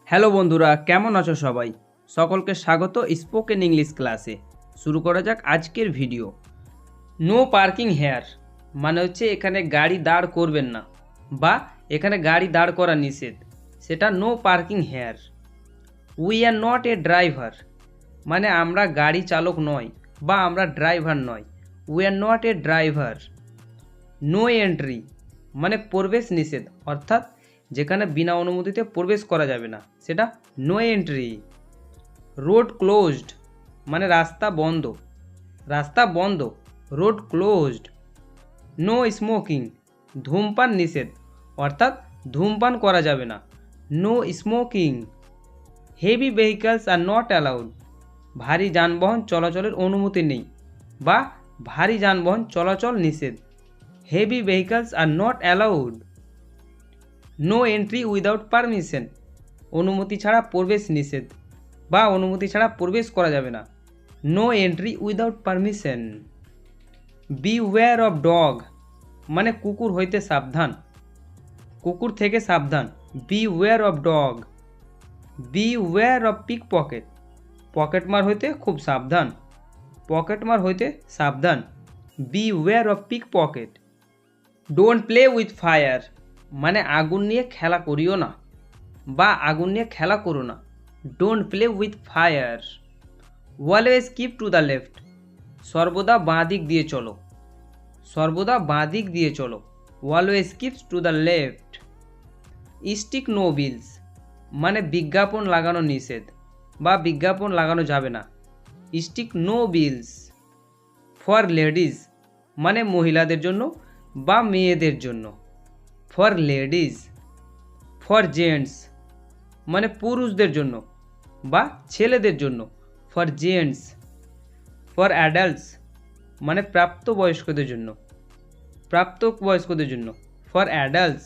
Hello বন্ধুরা, কেমন আছো সবাই? সকলকে স্বাগত স্পোকেন ইংলিশ ক্লাসে। শুরু করা যাক আজকের ভিডিও। নো পার্কিং হেয়ার মানে হচ্ছে এখানে গাড়ি দাঁড় করবেন না, বা এখানে গাড়ি দাঁড় করা নিষেধ, সেটা no parking here. We are not a driver মানে আমরা গাড়ি চালক নয় বা আমরা ড্রাইভার নয়। We are not a driver. No entry মানে প্রবেশ নিষেধ, অর্থাৎ যেখানে বিনা অনুমতিতে প্রবেশ করা যাবে না, সেটা নো এন্ট্রি। রোড ক্লোজড মানে রাস্তা বন্ধ, রাস্তা বন্ধ, রোড ক্লোজড। নো স্মোকিং ধূমপান নিষেধ, অর্থাৎ ধূমপান করা যাবে না, no smoking. Heavy vehicles are not allowed ভারী যানবাহন চলাচলের অনুমতি নেই বা ভারী যানবাহন চলাচল নিষেধ। Heavy vehicles are not allowed. No entry without permission অনুমতি ছাড়া প্রবেশ নিষেধ বা অনুমতি ছাড়া প্রবেশ করা যাবে না, no entry without permission. Beware of dog মানে কুকুর হইতে সাবধান, কুকুর থেকে সাবধান, beware of dog. Beware of pick pocket পকেটমার হইতে খুব সাবধান, পকেটমার হইতে সাবধান, beware of pick pocket. Don't play with fire মানে আগুন নিয়ে খেলা করিও না বা আগুন নিয়ে খেলা করো না, don't play with fire. Always keep two the left সর্বদা বাঁ দিক দিয়ে চলো, সর্বদা বাঁ দিক দিয়ে চলো, always keeps to the left. Stick no bills মানে বিজ্ঞাপন লাগানো নিষেধ বা বিজ্ঞাপন লাগানো যাবে না, stick no bills. For ladies মানে মহিলাদের জন্য বা মেয়েদের জন্য, ফর লেডিজ। ফর জেন্টস মানে পুরুষদের জন্য বা ছেলেদের জন্য, ফর জেন্টস। ফর অ্যাডাল্টস মানে প্রাপ্তবয়স্কদের জন্য, প্রাপ্তবয়স্কদের জন্য, for adults.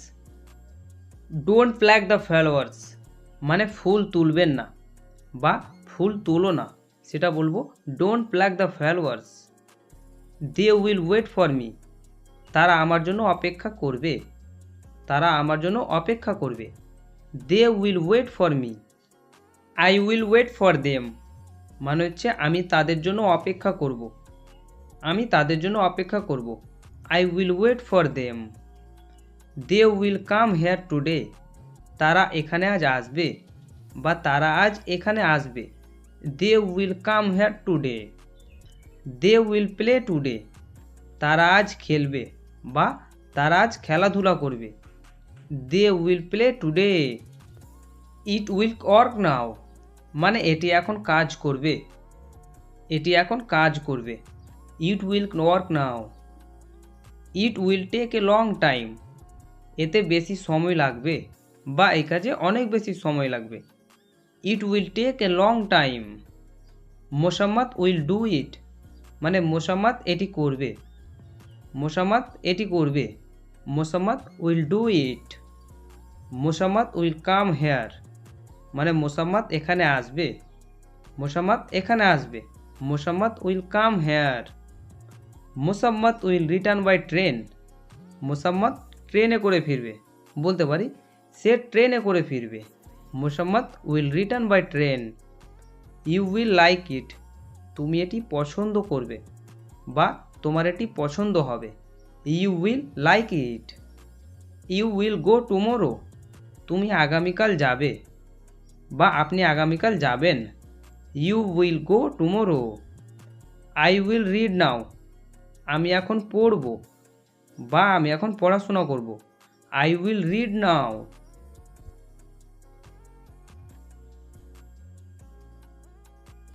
Don't pluck the flowers মানে ফুল তুলবেন না বা ফুল তুলো না, সেটা বলবো don't pluck the flowers. They will wait for me তারা আমার জন্য অপেক্ষা করবে, তারা আমার জন্য অপেক্ষা করবে, they will wait for me. I will wait for them মানে হচ্ছে আমি তাদের জন্য অপেক্ষা করব, আমি তাদের জন্য অপেক্ষা করব, I will wait for them. They will come here today তারা এখানে আজ আসবে বা তারা আজ এখানে আসবে, they will come here today. They will play today তারা আজ খেলবে বা তারা আজ খেলাধুলা করবে, they will play today. It will work now মানে এটি এখন কাজ করবে, এটি এখন কাজ করবে, it will work now. It will take a long time এতে বেশি সময় লাগবে বা এই কাজে অনেক বেশি সময় লাগবে, it will take a long time. Mosammat will do it মানে মোসাম্মত এটি করবে, মোসাম্মত এটি করবে, Mosammat will do it. Mosammat will come here মানে মোসাম্মত এখানে আসবে, মোসাম্মত এখানে আসবে, Mosammat will come here. Mosammat will return by train Mosammat ট্রেনে করে ফিরবে, বলতে পারি সে ট্রেনে করে ফিরবে, Mosammat will return by train. You will like it তুমি এটি পছন্দ করবে বা তোমার এটি পছন্দ হবে, you will like it. You will go tomorrow তুমি আগামীকাল যাবে বা আপনি আগামীকাল যাবেন, you will go tomorrow. I will read now আমি এখন পড়ব বা আমি এখন পড়াশোনা করব, আই উইল রিড নাও।